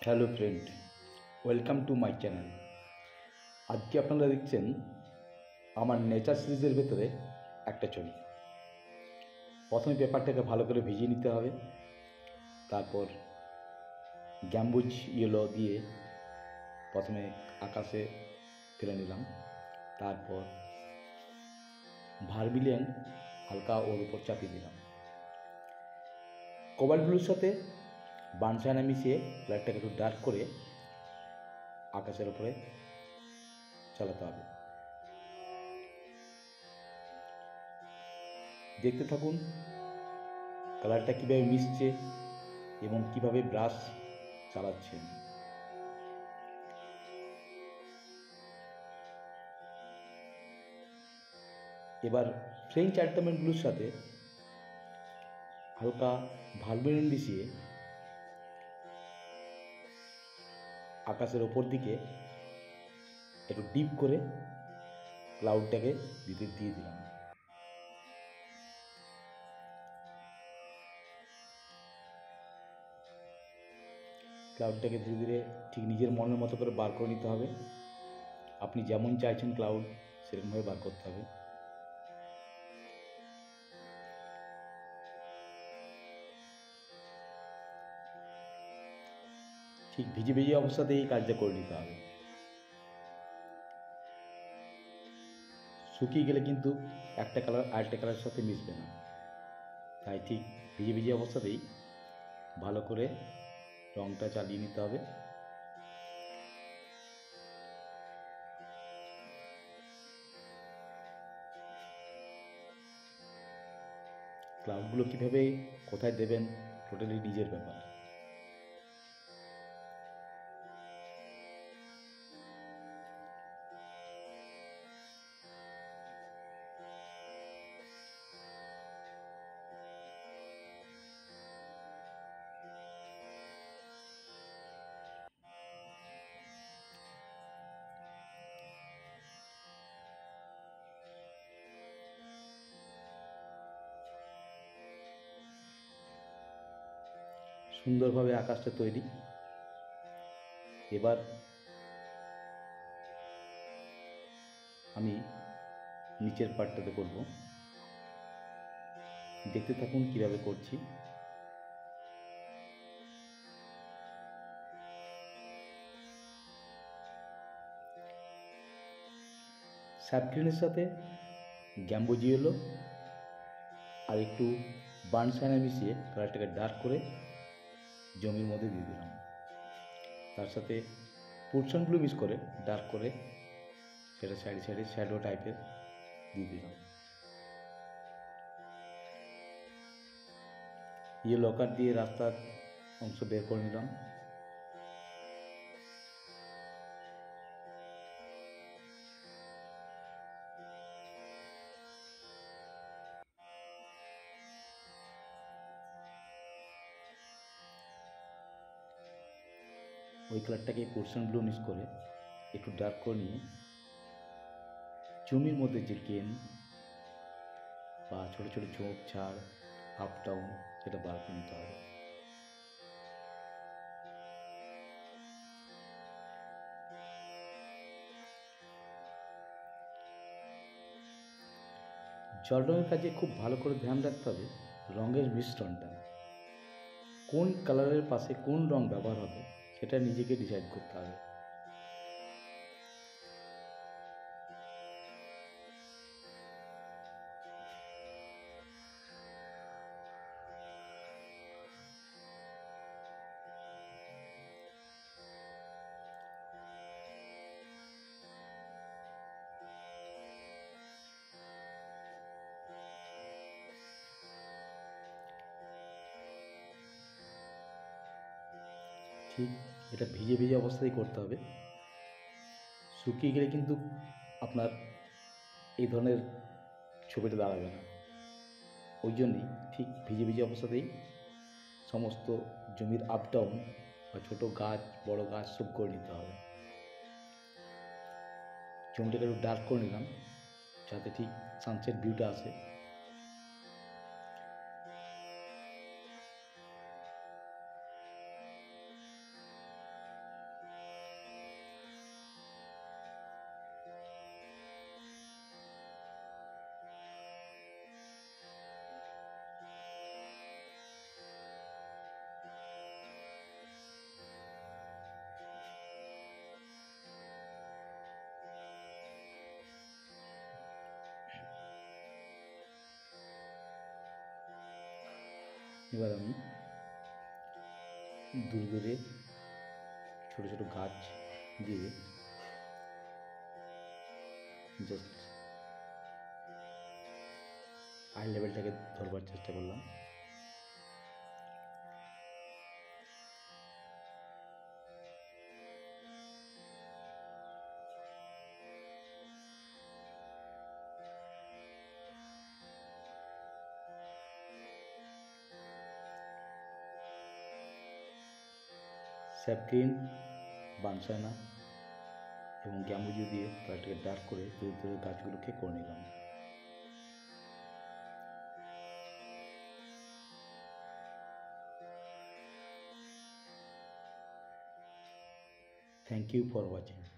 Hello friend, welcome to my channel. আজকে আপনারা দেখছেন আমার নেচার সিরিজের ভেতরে একটা ছবি। প্রথমে পেপারটাকে ভালো করে ভিজিয়ে নিতে হবে, তারপর গ্যাম্বুজ ইয়েলো দিয়ে প্রথমে আকাশে ফেলে নিলাম, তারপর ভার্মিলিয়ন হালকা ওর উপর চাপিয়ে দিলাম। কোবাল্ট ব্লুর সাথে বানসাইনা মিশিয়ে লাইটটাকে একটু ডার্ক করে আকাশের উপরে চালাতে হবে। দেখতে থাকুন কালারটা কীভাবে মিশছে এবং কীভাবে ব্রাশ চালাচ্ছেন। এবার ফ্রেঞ্চ আর্টামেন্ট ব্লুর সাথে হালকা ভার্মিলিয়ন মিশিয়ে আকাশের ওপর দিকে একটু ডিপ করে ক্লাউডটাকে দিয়ে দিলাম। ক্লাউডটাকে ধীরে ধীরে ঠিক নিজের মনের মতো করে বার করে নিতে হবে। আপনি যেমন চাইছেন ক্লাউড সেরকমভাবে বার করতে হবে। ঠিক ভিজে ভিজে অবস্থাতেই এই কাজটা করে নিতে হবে। শুকিয়ে গেলে কিন্তু একটা কালার আরেকটা কালারের সাথে মিশবে না, তাই ঠিক ভিজে ভিজে অবস্থাতেই ভালো করে রঙটা চালিয়ে নিতে হবে। ক্লাউডগুলো কীভাবে কোথায় দেবেন টোটালি নিজের ব্যাপার। সুন্দরভাবে আকাশটা তৈরি। এবার আমি নিচের পার্টটাতে করব, দেখতে থাকুন কিভাবে করছি। স্যাপগ্রিনের সাথে গ্যাম্বুজ ইয়েলো আর একটু বানসাইনা মিশিয়ে কালারটাকে ডার্ক করে জমির মধ্যে দিয়ে দিলাম। তার সাথে পোর্শন ব্লু মিক্স করে ডার্ক করে সেটা সাইডে সাইডে শ্যাডো টাইপের দিয়ে দিলাম। ইয়েলো কাট দিয়ে রাস্তার অংশ বের করে নিলাম। ওই কালারটাকে পোর্শন ব্লু মিক্স করে একটু ডার্ক করে নিয়ে জমির মধ্যে যে গেন বা ছোটো ছোটো ঝোঁক ছাড় আপ ডাউন সেটা বার করে নিতে হবে। জল রঙের কাজে খুব ভালো করে ধ্যান রাখতে হবে রঙের মিশ্রণটা, কোন কালারের পাশে কোন রঙ ব্যবহার হবে সেটা নিজেকে ডিসাইড করতে হবে। ঠিক এটা ভিজে ভিজে অবস্থায় করতে হবে। শুকিয়ে গেলে কিন্তু আপনার এই ধরনের ছবিটা দাঁড়াবে না। ওই জন্যই ঠিক ভিজে ভিজে অবস্থাতেই সমস্ত জমির আপ ডাউন বা ছোটো গাছ বড় গাছ সব করে নিতে হবে। জমিটাকে একটু ডার্ক করে নিলাম যাতে ঠিক সানসেট ভিউটা আসে। এবার আমি দূরে দূরে ছোটো ছোটো গাছ দিয়ে জাস্ট আই লেভেলটাকে ধরবার চেষ্টা করলাম। স্যাপগ্রিন, বানসানা এবং গ্যামুজি দিয়ে কালারটাকে ডার্ক করে দূরে দূরে গাছগুলোকে করে নিলাম। Thank you for watching.